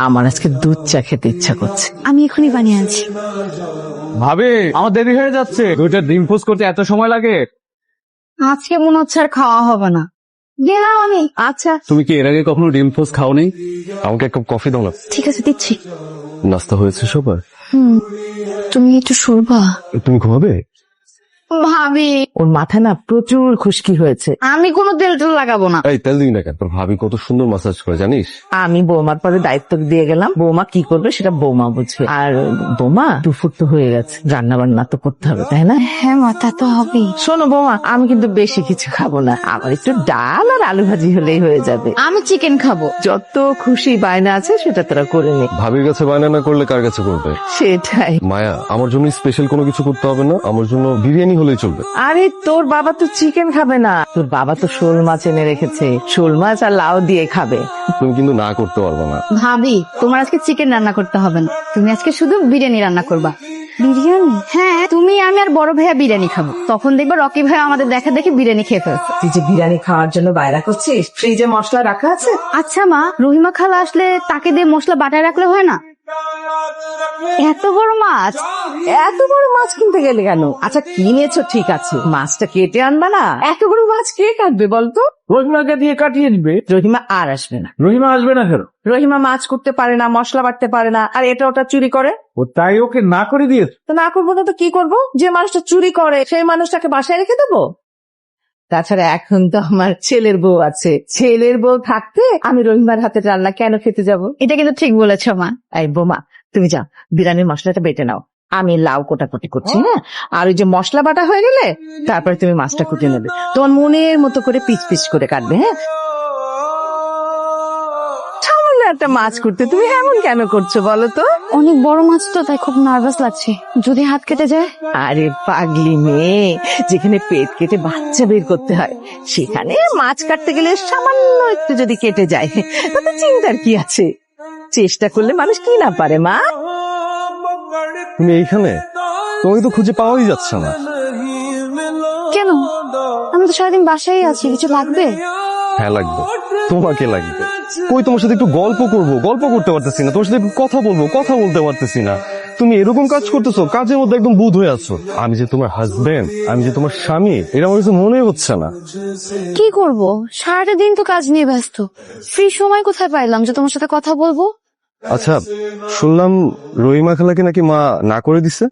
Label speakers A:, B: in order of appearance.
A: আমার আজকে দুধ চা খেতে ইচ্ছা করছে।
B: আমি এখনই বানিয়ে আনছি।
C: ভাবি আমার দেরি হয়ে যাচ্ছে, দুইটা ডিম পোস্ট করতে এত সময় লাগে?
B: আজকে মনে হচ্ছে আর খাওয়া হবে না, গেলাম আমি।
A: আচ্ছা
C: তুমি কি এর আগে কখনো ডিম পোস্ট খাওনি? আমাকে এক কাপ কফি দাও না।
B: ঠিক আছে দিচ্ছি।
C: নাস্তা হয়েছে সবার?
B: তুমি একটু শুরবা।
C: তুমি ঘুমাবে?
B: ভাবি
A: ওর মাথায় না প্রচুর খুশকি হয়েছে।
B: আমি কোনো তেল টেল লাগাবো না।
C: এই তেল দিই না কেন? তোর ভাবি কত সুন্দর মাসাজ করে জানিস?
A: আমি বৌমার পরে দায়িত্ব দিয়ে গেলাম, বৌমা কি করবে সেটা বৌমা বুঝবে। আর বৌমা দুপুর তো হয়ে গেছে, রান্না বান্না তো করতে হবে তাই না?
B: হ্যাঁ মা, তা তো হবেই।
A: শোনো বৌমা, আমি কিন্তু বেশি কিছু খাবো না, আমার একটু ডাল আর আলু ভাজি হলেই হয়ে যাবে।
B: আমি চিকেন খাবো।
A: যত খুশি বায়না আছে সেটা তোরা করে নে।
C: ভাবির কাছে বায়না না করলে কার কাছে করবে?
A: সেটাই।
C: মায়া, আমার জন্য স্পেশাল কোনো কিছু করতে হবে না, আমার জন্য বিরিয়ানি হলেই চলবে।
A: আরে তোর বাবা তো চিকেন খাবে না, তোর বাবা তো শোল মাছ এনে রেখেছে, শোল মাছ আর লাউ দিয়ে খাবে।
C: তুমি কিন্তু না করতে পারবে না।
B: ভাবি তোমার আজকে চিকেন রান্না করতে হবে না, তুমি আজকে শুধু বিরিয়ানি রান্না করবা। বিরিয়ানি? হ্যাঁ, তুমি আমি আর বড় ভাইয়া বিরিয়ানি খাবো, তখন দেখবে রকি ভাই আমাদের দেখা দেখে বিরিয়ানি খেয়ে ফেলছে।
A: তুই যে বিরিয়ানি খাওয়ার জন্য বাইরা করছিস, ফ্রিজে মশলা রাখা আছে?
B: আচ্ছা মা, রহিমা খালা আসলে তাকে দিয়ে মশলা বাটায় রাখলে হয় না? এত বড় মাছ?
A: এত বড় মাছ কিনতে গেলে কেন? আচ্ছা কিনেছো ঠিক আছে, মাছটা কেটে আনবা না? এত বড় মাছ কে কাটবে বলতো?
D: রহিমাকে দিয়ে কাটিয়ে দিবে।
A: রহিমা আর আসবে না।
D: রহিমা আসবে না কেন?
A: রহিমা মাছ করতে পারে না, মশলা বাটতে পারে না, আর এটা ওটা চুরি করে।
D: ও তাই ওকে না করে দিয়েছে।
A: তো না করবো না তো কি করবো? যে মানুষটা চুরি করে সেই মানুষটাকে বাসায় রেখে দেবো? তাছাড়া এখন তো আমার ছেলের বউ আছে, ছেলের বউ থাকতে আমি রহিমার হাতের রান্না কেন খেতে যাব?
B: এটা কিন্তু ঠিক বলেছ মা।
A: এই বোমা, তুমি যাও বিরিয়ানির মশলাটা বেটে নাও, আমি লাউ কোটাকুটি করছি। হ্যাঁ, আর ওই যে মশলা বাটা হয়ে গেলে তারপরে তুমি মাছটা কুটে নেবে, তোমার মনের মতো করে পিস পিস করে কাটবে। হ্যাঁ, সামান্য একটা মাছ করতে তুমি এমন কেন করছো বলো তো?
B: অনেক বড় মাছ তো, তাই খুব নার্ভাস লাগছে, যদি হাত কেটে যায়।
A: আরে পাগলি মেয়ে, যেখানে পেট কেটে বাচ্চা বের করতে হয় সেখানে মাছ কাটতে গেলে সামান্য একটু যদি কেটে যায় তাতে চিন্তার কি আছে? চেষ্টা করলে মানুষ কি না পারে মা।
C: তুমি এইখানে? তোমাকে তো খুঁজে পাওয়াই যাচ্ছে না।
B: কেন? আমি তো সারাদিন বাসায় আছি, কিছু লাগবে?
C: হ্যাঁ লাগবে, তোমাকে লাগবে। কই তোমার সাথে একটু গল্প করবো, গল্প করতে পারতেছি না, তোমার সাথে একটু কথা বলবো, কথা বলতে পারতেছি না। তুমি এরকম কাজ করতেছো, কাজের মধ্যে একদম বুধ হয়ে আছো। আমি যে তোমার হাজবেন্ড, আমি যে তোমার স্বামী, এটা আমার কিছু মনে হচ্ছে না।
B: কি করব, সারাটা দিন তো কাজ নিয়ে ব্যস্ত, ফ্রি সময় কোথায় পাইলাম যে তোমার সাথে কথা বলবো?
C: আচ্ছা, শুনলাম রহিমা খালাকে নাকি মা না করে দিছে।